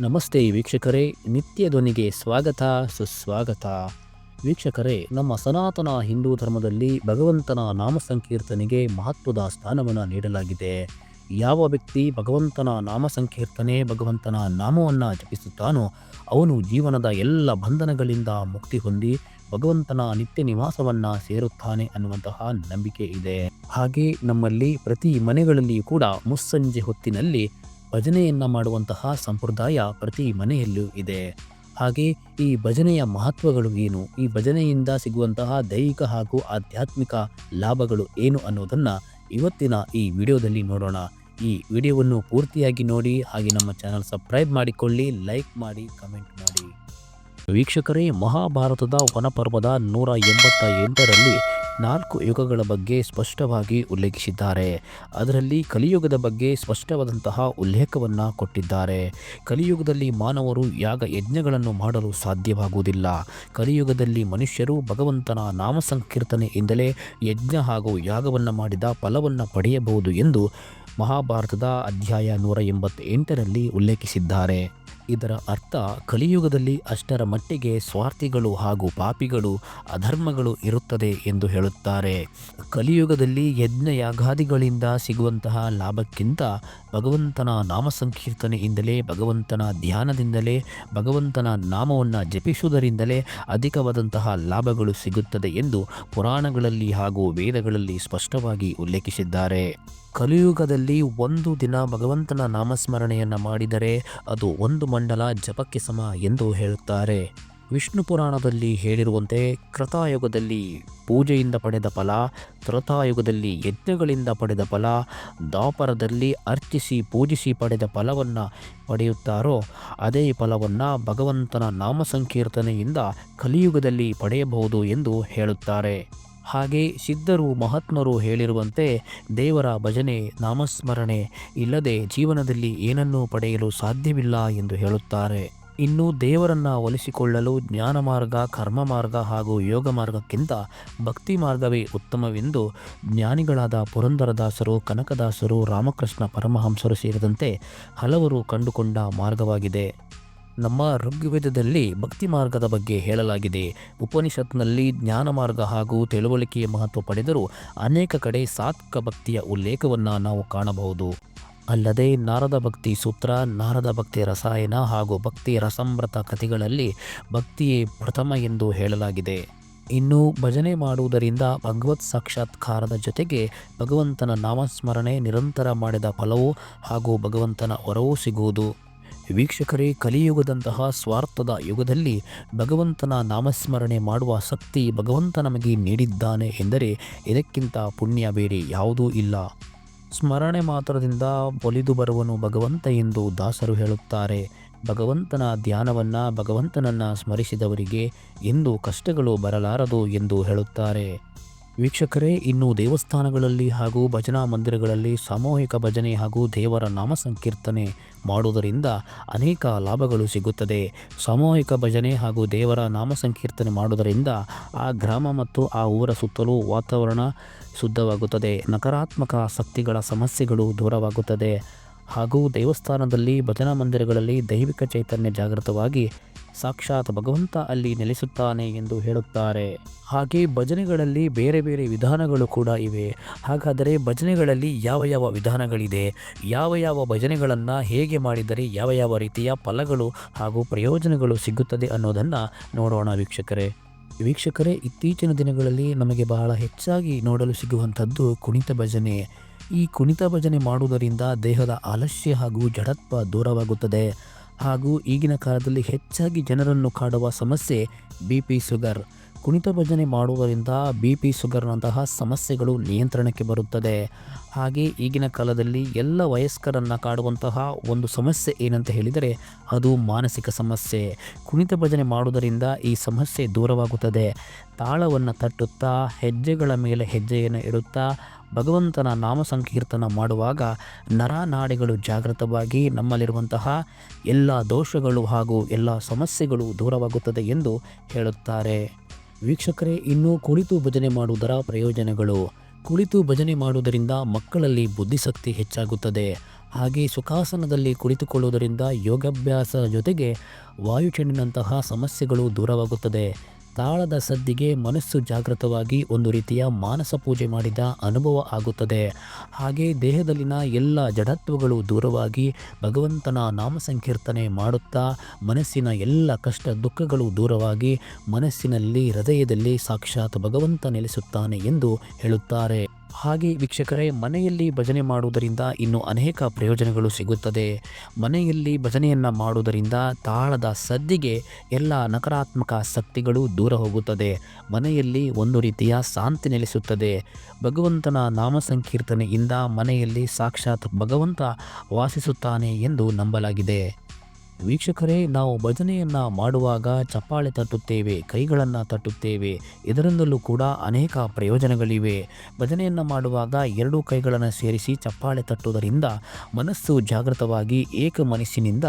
ನಮಸ್ತೆ ವೀಕ್ಷಕರೇ, ನಿತ್ಯ ಧ್ವನಿಗೆ ಸ್ವಾಗತ ಸುಸ್ವಾಗತ. ವೀಕ್ಷಕರೇ, ನಮ್ಮ ಸನಾತನ ಹಿಂದೂ ಧರ್ಮದಲ್ಲಿ ಭಗವಂತನ ನಾಮ ಸಂಕೀರ್ತನೆಗೆ ಮಹತ್ವದ ಸ್ಥಾನವನ್ನು ನೀಡಲಾಗಿದೆ. ಯಾವ ವ್ಯಕ್ತಿ ಭಗವಂತನ ನಾಮ ಸಂಕೀರ್ತನೆ, ಭಗವಂತನ ನಾಮವನ್ನು ಜಪಿಸುತ್ತಾನೋ ಅವನು ಜೀವನದ ಎಲ್ಲ ಬಂಧನಗಳಿಂದ ಮುಕ್ತಿ ಹೊಂದಿ ಭಗವಂತನ ನಿತ್ಯ ನಿವಾಸವನ್ನು ಸೇರುತ್ತಾನೆ ಅನ್ನುವಂತಹ ನಂಬಿಕೆ ಇದೆ. ಹಾಗೆ ನಮ್ಮಲ್ಲಿ ಪ್ರತಿ ಮನೆಗಳಲ್ಲಿಯೂ ಕೂಡ ಮುಸ್ಸಂಜೆ ಹೊತ್ತಿನಲ್ಲಿ ಭಜನೆಯನ್ನು ಮಾಡುವಂತಹ ಸಂಪ್ರದಾಯ ಪ್ರತಿ ಮನೆಯಲ್ಲೂ ಇದೆ. ಹಾಗೆ ಈ ಭಜನೆಯ ಮಹತ್ವಗಳು ಏನು, ಈ ಭಜನೆಯಿಂದ ಸಿಗುವಂತಹ ದೈಹಿಕ ಹಾಗೂ ಆಧ್ಯಾತ್ಮಿಕ ಲಾಭಗಳು ಏನು ಅನ್ನೋದನ್ನು ಇವತ್ತಿನ ಈ ವಿಡಿಯೋದಲ್ಲಿ ನೋಡೋಣ. ಈ ವಿಡಿಯೋವನ್ನು ಪೂರ್ತಿಯಾಗಿ ನೋಡಿ, ಹಾಗೆ ನಮ್ಮ ಚಾನಲ್ ಸಬ್ಸ್ಕ್ರೈಬ್ ಮಾಡಿಕೊಳ್ಳಿ, ಲೈಕ್ ಮಾಡಿ, ಕಮೆಂಟ್ ಮಾಡಿ. ವೀಕ್ಷಕರೇ, ಮಹಾಭಾರತದ ವನಪರ್ವದ 188ರಲ್ಲಿ 4 ಯುಗಗಳ ಬಗ್ಗೆ ಸ್ಪಷ್ಟವಾಗಿ ಉಲ್ಲೇಖಿಸಿದ್ದಾರೆ. ಅದರಲ್ಲಿ ಕಲಿಯುಗದ ಬಗ್ಗೆ ಸ್ಪಷ್ಟವಾದಂತಹ ಉಲ್ಲೇಖವನ್ನು ಕೊಟ್ಟಿದ್ದಾರೆ. ಕಲಿಯುಗದಲ್ಲಿ ಮಾನವರು ಯಾಗ ಯಜ್ಞಗಳನ್ನು ಮಾಡಲು ಸಾಧ್ಯವಾಗುವುದಿಲ್ಲ. ಕಲಿಯುಗದಲ್ಲಿ ಮನುಷ್ಯರು ಭಗವಂತನ ನಾಮ ಸಂಕೀರ್ತನೆಯಿಂದಲೇ ಯಜ್ಞ ಹಾಗೂ ಯಾಗವನ್ನು ಮಾಡಿದ ಫಲವನ್ನು ಪಡೆಯಬಹುದು ಎಂದು ಮಹಾಭಾರತದ ಅಧ್ಯಾಯ 188ರಲ್ಲಿ ಉಲ್ಲೇಖಿಸಿದ್ದಾರೆ. ಇದರ ಅರ್ಥ ಕಲಿಯುಗದಲ್ಲಿ ಅಷ್ಟರ ಮಟ್ಟಿಗೆ ಸ್ವಾರ್ಥಿಗಳು ಹಾಗೂ ಪಾಪಿಗಳು, ಅಧರ್ಮಗಳು ಇರುತ್ತದೆ ಎಂದು ಹೇಳುತ್ತಾರೆ. ಕಲಿಯುಗದಲ್ಲಿ ಯಜ್ಞ ಯಾಗಾದಿಗಳಿಂದ ಸಿಗುವಂತಹ ಲಾಭಕ್ಕಿಂತ ಭಗವಂತನ ನಾಮ ಸಂಕೀರ್ತನೆಯಿಂದಲೇ, ಭಗವಂತನ ಧ್ಯಾನದಿಂದಲೇ, ಭಗವಂತನ ನಾಮವನ್ನು ಜಪಿಸುವುದರಿಂದಲೇ ಅಧಿಕವಾದಂತಹ ಲಾಭಗಳು ಸಿಗುತ್ತದೆ ಎಂದು ಪುರಾಣಗಳಲ್ಲಿ ಹಾಗೂ ವೇದಗಳಲ್ಲಿ ಸ್ಪಷ್ಟವಾಗಿ ಉಲ್ಲೇಖಿಸಿದ್ದಾರೆ. ಕಲಿಯುಗದಲ್ಲಿ ಒಂದು ದಿನ ಭಗವಂತನ ನಾಮಸ್ಮರಣೆಯನ್ನು ಮಾಡಿದರೆ ಅದು 1 ಮಂಡಲ ಜಪಕ್ಕೆ ಸಮ ಎಂದು ಹೇಳುತ್ತಾರೆ. ವಿಷ್ಣು ಪುರಾಣದಲ್ಲಿ ಹೇಳಿರುವಂತೆ ಕೃತಾಯುಗದಲ್ಲಿ ಪೂಜೆಯಿಂದ ಪಡೆದ ಫಲ, ತ್ರೇತಾಯುಗದಲ್ಲಿ ಯಜ್ಞಗಳಿಂದ ಪಡೆದ ಫಲ, ದ್ವಾಪರದಲ್ಲಿ ಅರ್ಚಿಸಿ ಪೂಜಿಸಿ ಪಡೆದ ಫಲವನ್ನು ಪಡೆಯುತ್ತಾರೋ ಅದೇ ಫಲವನ್ನು ಭಗವಂತನ ನಾಮ ಸಂಕೀರ್ತನೆಯಿಂದ ಕಲಿಯುಗದಲ್ಲಿ ಪಡೆಯಬಹುದು ಎಂದು ಹೇಳುತ್ತಾರೆ. ಹಾಗೆ ಸಿದ್ಧರು ಮಹಾತ್ಮರು ಹೇಳಿರುವಂತೆ ದೇವರ ಭಜನೆ, ನಾಮಸ್ಮರಣೆ ಇಲ್ಲದೆ ಜೀವನದಲ್ಲಿ ಏನನ್ನೂ ಪಡೆಯಲು ಸಾಧ್ಯವಿಲ್ಲ ಎಂದು ಹೇಳುತ್ತಾರೆ. ಇನ್ನು ದೇವರನ್ನು ಒಲಿಸಿಕೊಳ್ಳಲು ಜ್ಞಾನ ಮಾರ್ಗ, ಕರ್ಮ ಮಾರ್ಗ ಹಾಗೂ ಯೋಗ ಮಾರ್ಗಕ್ಕಿಂತ ಭಕ್ತಿ ಮಾರ್ಗವೇ ಉತ್ತಮವೆಂದು ಜ್ಞಾನಿಗಳಾದ ಪುರಂದರದಾಸರು, ಕನಕದಾಸರು, ರಾಮಕೃಷ್ಣ ಪರಮಹಂಸರು ಸೇರಿದಂತೆ ಹಲವರು ಕಂಡುಕೊಂಡ ಮಾರ್ಗವಾಗಿದೆ. ನಮ್ಮ ಋಗ್ವೇದದಲ್ಲಿ ಭಕ್ತಿ ಮಾರ್ಗದ ಬಗ್ಗೆ ಹೇಳಲಾಗಿದೆ. ಉಪನಿಷತ್ನಲ್ಲಿ ಜ್ಞಾನ ಮಾರ್ಗ ಹಾಗೂ ತಿಳುವಳಿಕೆಯ ಮಹತ್ವ ಪಡೆದರೂ ಅನೇಕ ಕಡೆ ಸಾತ್ವಿಕ ಭಕ್ತಿಯ ಉಲ್ಲೇಖವನ್ನು ನಾವು ಕಾಣಬಹುದು. ಅಲ್ಲದೆ ನಾರದ ಭಕ್ತಿ ಸೂತ್ರ, ನಾರದ ಭಕ್ತಿ ರಸಾಯನ ಹಾಗೂ ಭಕ್ತಿ ರಸಾಮೃತ ಕಥೆಗಳಲ್ಲಿ ಭಕ್ತಿಯೇ ಪ್ರಥಮ ಎಂದು ಹೇಳಲಾಗಿದೆ. ಇನ್ನು ಭಜನೆ ಮಾಡುವುದರಿಂದ ಭಗವತ್ ಸಾಕ್ಷಾತ್ಕಾರದ ಜೊತೆಗೆ ಭಗವಂತನ ನಾಮಸ್ಮರಣೆ ನಿರಂತರ ಮಾಡಿದ ಫಲವೂ ಹಾಗೂ ಭಗವಂತನ ವರವೂ ಸಿಗುವುದು. ವೀಕ್ಷಕರೇ, ಕಲಿಯುಗದಂತಹ ಸ್ವಾರ್ಥದ ಯುಗದಲ್ಲಿ ಭಗವಂತನ ನಾಮಸ್ಮರಣೆ ಮಾಡುವ ಶಕ್ತಿ ಭಗವಂತ ನಮಗೆ ನೀಡಿದ್ದಾನೆ ಎಂದರೆ ಇದಕ್ಕಿಂತ ಪುಣ್ಯ ಬೇರೆ ಯಾವುದೂ ಇಲ್ಲ. ಸ್ಮರಣೆ ಮಾತ್ರದಿಂದ ಒಲಿದು ಬರುವನು ಭಗವಂತ ಎಂದು ದಾಸರು ಹೇಳುತ್ತಾರೆ. ಭಗವಂತನ ಧ್ಯಾನವನ್ನು, ಭಗವಂತನನ್ನು ಸ್ಮರಿಸಿದವರಿಗೆ ಎಂದೂ ಕಷ್ಟಗಳು ಬರಲಾರದು ಎಂದು ಹೇಳುತ್ತಾರೆ. ವೀಕ್ಷಕರೇ, ಇನ್ನು ದೇವಸ್ಥಾನಗಳಲ್ಲಿ ಹಾಗೂ ಭಜನಾ ಮಂದಿರಗಳಲ್ಲಿ ಸಾಮೂಹಿಕ ಭಜನೆ ಹಾಗೂ ದೇವರ ನಾಮ ಸಂಕೀರ್ತನೆ ಮಾಡುವುದರಿಂದ ಅನೇಕ ಲಾಭಗಳು ಸಿಗುತ್ತದೆ. ಸಾಮೂಹಿಕ ಭಜನೆ ಹಾಗೂ ದೇವರ ನಾಮ ಸಂಕೀರ್ತನೆ ಮಾಡುವುದರಿಂದ ಆ ಗ್ರಾಮ ಮತ್ತು ಆ ಊರ ಸುತ್ತಲೂ ವಾತಾವರಣ ಶುದ್ಧವಾಗುತ್ತದೆ, ನಕಾರಾತ್ಮಕ ಶಕ್ತಿಗಳ ಸಮಸ್ಯೆಗಳು ದೂರವಾಗುತ್ತದೆ ಹಾಗೂ ದೇವಸ್ಥಾನದಲ್ಲಿ, ಭಜನಾ ಮಂದಿರಗಳಲ್ಲಿ ದೈವಿಕ ಚೈತನ್ಯ ಜಾಗೃತವಾಗಿ ಸಾಕ್ಷಾತ್ ಭಗವಂತ ಅಲ್ಲಿ ನೆಲೆಸುತ್ತಾನೆ ಎಂದು ಹೇಳುತ್ತಾರೆ. ಹಾಗೆ ಭಜನೆಗಳಲ್ಲಿ ಬೇರೆ ಬೇರೆ ವಿಧಾನಗಳು ಕೂಡ ಇವೆ. ಹಾಗಾದರೆ ಭಜನೆಗಳಲ್ಲಿ ಯಾವ ಯಾವ ವಿಧಾನಗಳಿದೆ, ಯಾವ ಯಾವ ಭಜನೆಗಳನ್ನು ಹೇಗೆ ಮಾಡಿದರೆ ಯಾವ ಯಾವ ರೀತಿಯ ಫಲಗಳು ಹಾಗೂ ಪ್ರಯೋಜನಗಳು ಸಿಗುತ್ತದೆ ಅನ್ನೋದನ್ನು ನೋಡೋಣ ವೀಕ್ಷಕರೇ, ಇತ್ತೀಚಿನ ದಿನಗಳಲ್ಲಿ ನಮಗೆ ಬಹಳ ಹೆಚ್ಚಾಗಿ ನೋಡಲು ಸಿಗುವಂಥದ್ದು ಕುಣಿತ ಭಜನೆ. ಈ ಕುಣಿತ ಭಜನೆ ಮಾಡುವುದರಿಂದ ದೇಹದ ಆಲಸ್ಯ ಹಾಗೂ ಜಡತ್ವ ದೂರವಾಗುತ್ತದೆ. ಹಾಗೂ ಈಗಿನ ಕಾಲದಲ್ಲಿ ಹೆಚ್ಚಾಗಿ ಜನರನ್ನು ಕಾಡುವ ಸಮಸ್ಯೆ BP, ಶುಗರ್. ಕುಣಿತ ಭಜನೆ ಮಾಡುವುದರಿಂದ BP, ಶುಗರ್ನಂತಹ ಸಮಸ್ಯೆಗಳು ನಿಯಂತ್ರಣಕ್ಕೆ ಬರುತ್ತದೆ. ಹಾಗೆ ಈಗಿನ ಕಾಲದಲ್ಲಿ ಎಲ್ಲ ವಯಸ್ಕರನ್ನು ಕಾಡುವಂತಹ ಒಂದು ಸಮಸ್ಯೆ ಏನಂತ ಹೇಳಿದರೆ ಅದು ಮಾನಸಿಕ ಸಮಸ್ಯೆ. ಕುಣಿತ ಭಜನೆ ಮಾಡುವುದರಿಂದ ಈ ಸಮಸ್ಯೆ ದೂರವಾಗುತ್ತದೆ. ತಾಳವನ್ನು ತಟ್ಟುತ್ತಾ, ಹೆಜ್ಜೆಗಳ ಮೇಲೆ ಹೆಜ್ಜೆಯನ್ನು ಇಡುತ್ತಾ ಭಗವಂತನ ನಾಮ ಸಂಕೀರ್ತನ ಮಾಡುವಾಗ ನರನಾಡಿಗಳು ಜಾಗೃತವಾಗಿ ನಮ್ಮಲ್ಲಿರುವಂತಹ ಎಲ್ಲ ದೋಷಗಳು ಹಾಗೂ ಎಲ್ಲ ಸಮಸ್ಯೆಗಳು ದೂರವಾಗುತ್ತದೆ ಎಂದು ಹೇಳುತ್ತಾರೆ. ವೀಕ್ಷಕರೇ, ಇನ್ನು ಕುಳಿತು ಭಜನೆ ಮಾಡುವುದರ ಪ್ರಯೋಜನಗಳು. ಕುಳಿತು ಭಜನೆ ಮಾಡುವುದರಿಂದ ಮಕ್ಕಳಲ್ಲಿ ಬುದ್ಧಿಶಕ್ತಿ ಹೆಚ್ಚಾಗುತ್ತದೆ ಹಾಗೆ ಸುಖಾಸನದಲ್ಲಿ ಕುಳಿತುಕೊಳ್ಳುವುದರಿಂದ ಯೋಗಾಭ್ಯಾಸದ ಜೊತೆಗೆ ವಾಯುಚೆಂಡಿನಂತಹ ಸಮಸ್ಯೆಗಳು ದೂರವಾಗುತ್ತದೆ. ತಾಳದ ಸದ್ದಿಗೆ ಮನಸ್ಸು ಜಾಗೃತವಾಗಿ ಒಂದು ರೀತಿಯ ಮಾನಸ ಪೂಜೆ ಮಾಡಿದ ಅನುಭವ ಆಗುತ್ತದೆ. ಹಾಗೆ ದೇಹದಲ್ಲಿನ ಎಲ್ಲ ಜಡತ್ವಗಳು ದೂರವಾಗಿ ಭಗವಂತನ ನಾಮ ಸಂಕೀರ್ತನೆ ಮಾಡುತ್ತಾ ಮನಸ್ಸಿನ ಎಲ್ಲ ಕಷ್ಟ ದುಃಖಗಳು ದೂರವಾಗಿ ಮನಸ್ಸಿನಲ್ಲಿ ಹೃದಯದಲ್ಲಿ ಸಾಕ್ಷಾತ್ ಭಗವಂತ ನೆಲೆಸುತ್ತಾನೆ ಎಂದು ಹೇಳುತ್ತಾರೆ. ಹಾಗೆ ವೀಕ್ಷಕರೇ, ಮನೆಯಲ್ಲಿ ಭಜನೆ ಮಾಡುವುದರಿಂದ ಇನ್ನೂ ಅನೇಕ ಪ್ರಯೋಜನಗಳು ಸಿಗುತ್ತದೆ. ಮನೆಯಲ್ಲಿ ಭಜನೆಯನ್ನು ಮಾಡುವುದರಿಂದ ತಾಳದ ಸದ್ದಿಗೆ ಎಲ್ಲ ನಕಾರಾತ್ಮಕ ಶಕ್ತಿಗಳು ದೂರ ಹೋಗುತ್ತದೆ. ಮನೆಯಲ್ಲಿ ಒಂದು ರೀತಿಯ ಶಾಂತಿ ನೆಲೆಸುತ್ತದೆ. ಭಗವಂತನ ನಾಮ ಸಂಕೀರ್ತನೆಯಿಂದ ಮನೆಯಲ್ಲಿ ಸಾಕ್ಷಾತ್ ಭಗವಂತ ವಾಸಿಸುತ್ತಾನೆ ಎಂದು ನಂಬಲಾಗಿದೆ. ವೀಕ್ಷಕರೇ, ನಾವು ಭಜನೆಯನ್ನು ಮಾಡುವಾಗ ಚಪ್ಪಾಳೆ ತಟ್ಟುತ್ತೇವೆ, ಕೈಗಳನ್ನು ತಟ್ಟುತ್ತೇವೆ. ಇದರಿಂದಲೂ ಕೂಡ ಅನೇಕ ಪ್ರಯೋಜನಗಳಿವೆ. ಭಜನೆಯನ್ನು ಮಾಡುವಾಗ ಎರಡೂ ಕೈಗಳನ್ನು ಸೇರಿಸಿ ಚಪ್ಪಾಳೆ ತಟ್ಟುವುದರಿಂದ ಮನಸ್ಸು ಜಾಗೃತವಾಗಿ ಏಕ ಮನಸ್ಸಿನಿಂದ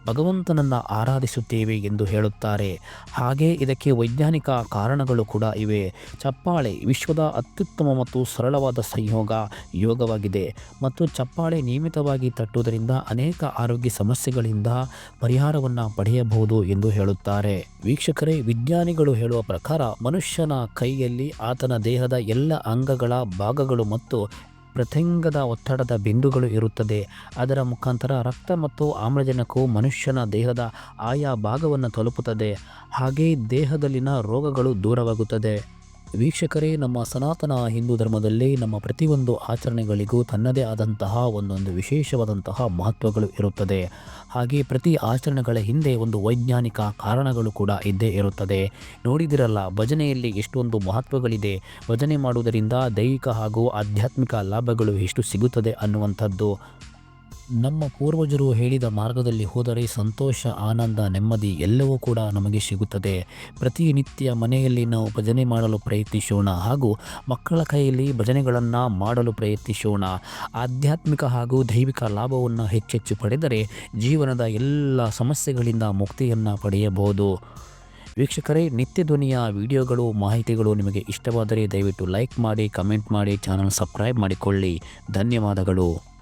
ಭಗವಂತನನ್ನು ಆರಾಧಿಸುತ್ತೇವೆ ಎಂದು ಹೇಳುತ್ತಾರೆ. ಹಾಗೆ ಇದಕ್ಕೆ ವೈಜ್ಞಾನಿಕ ಕಾರಣಗಳು ಕೂಡ ಇವೆ. ಚಪ್ಪಾಳೆ ವಿಶ್ವದ ಅತ್ಯುತ್ತಮ ಮತ್ತು ಸರಳವಾದ ಸಂಯೋಗ ಯೋಗವಾಗಿದೆ ಮತ್ತು ಚಪ್ಪಾಳೆ ನಿಯಮಿತವಾಗಿ ತಟ್ಟುವುದರಿಂದ ಅನೇಕ ಆರೋಗ್ಯ ಸಮಸ್ಯೆಗಳಿಂದ ಪರಿಹಾರವನ್ನು ಪಡೆಯಬಹುದು ಎಂದು ಹೇಳುತ್ತಾರೆ. ವೀಕ್ಷಕರೇ, ವಿಜ್ಞಾನಿಗಳು ಹೇಳುವ ಪ್ರಕಾರ ಮನುಷ್ಯನ ಕೈಯಲ್ಲಿ ಆತನ ದೇಹದ ಎಲ್ಲ ಅಂಗಗಳ ಭಾಗಗಳು ಮತ್ತು ಪ್ರತ್ಯಂಗದ ಒತ್ತಡದ ಬಿಂದುಗಳು ಇರುತ್ತದೆ. ಅದರ ಮುಖಾಂತರ ರಕ್ತ ಮತ್ತು ಆಮ್ಲಜನಕವು ಮನುಷ್ಯನ ದೇಹದ ಆಯಾ ಭಾಗವನ್ನು ತಲುಪುತ್ತದೆ. ಹಾಗೆ ದೇಹದಲ್ಲಿನ ರೋಗಗಳು ದೂರವಾಗುತ್ತದೆ. ವೀಕ್ಷಕರೇ, ನಮ್ಮ ಸನಾತನ ಹಿಂದೂ ಧರ್ಮದಲ್ಲಿ ನಮ್ಮ ಪ್ರತಿಯೊಂದು ಆಚರಣೆಗಳಿಗೂ ತನ್ನದೇ ಆದಂತಹ ಒಂದೊಂದು ವಿಶೇಷವಾದಂತಹ ಮಹತ್ವಗಳು ಇರುತ್ತದೆ. ಹಾಗೆ ಪ್ರತಿ ಆಚರಣೆಗಳ ಹಿಂದೆ ಒಂದು ವೈಜ್ಞಾನಿಕ ಕಾರಣಗಳು ಕೂಡ ಇದ್ದೇ ಇರುತ್ತದೆ. ನೋಡಿದಿರಲ್ಲ, ಭಜನೆಯಲ್ಲಿ ಎಷ್ಟೊಂದು ಮಹತ್ವಗಳಿದೆ. ಭಜನೆ ಮಾಡುವುದರಿಂದ ದೈಹಿಕ ಹಾಗೂ ಆಧ್ಯಾತ್ಮಿಕ ಲಾಭಗಳು ಎಷ್ಟು ಸಿಗುತ್ತದೆ ಅನ್ನುವಂಥದ್ದು. ನಮ್ಮ ಪೂರ್ವಜರು ಹೇಳಿದ ಮಾರ್ಗದಲ್ಲಿ ಹೋದರೆ ಸಂತೋಷ, ಆನಂದ, ನೆಮ್ಮದಿ ಎಲ್ಲವೂ ಕೂಡ ನಮಗೆ ಸಿಗುತ್ತದೆ. ಪ್ರತಿನಿತ್ಯ ಮನೆಯಲ್ಲಿ ನಾವು ಭಜನೆ ಮಾಡಲು ಪ್ರಯತ್ನಿಸೋಣ ಹಾಗೂ ಮಕ್ಕಳ ಕೈಯಲ್ಲಿ ಭಜನೆಗಳನ್ನು ಮಾಡಲು ಪ್ರಯತ್ನಿಸೋಣ. ಆಧ್ಯಾತ್ಮಿಕ ಹಾಗೂ ದೈವಿಕ ಲಾಭವನ್ನು ಹೆಚ್ಚೆಚ್ಚು ಪಡೆದರೆ ಜೀವನದ ಎಲ್ಲ ಸಮಸ್ಯೆಗಳಿಂದ ಮುಕ್ತಿಯನ್ನು ಪಡೆಯಬಹುದು. ವೀಕ್ಷಕರೇ, ನಿತ್ಯ ಧ್ವನಿಯ ವಿಡಿಯೋಗಳು ಮಾಹಿತಿಗಳು ನಿಮಗೆ ಇಷ್ಟವಾದರೆ ದಯವಿಟ್ಟು ಲೈಕ್ ಮಾಡಿ, ಕಮೆಂಟ್ ಮಾಡಿ, ಚಾನಲ್ ಸಬ್ಸ್ಕ್ರೈಬ್ ಮಾಡಿಕೊಳ್ಳಿ. ಧನ್ಯವಾದಗಳು.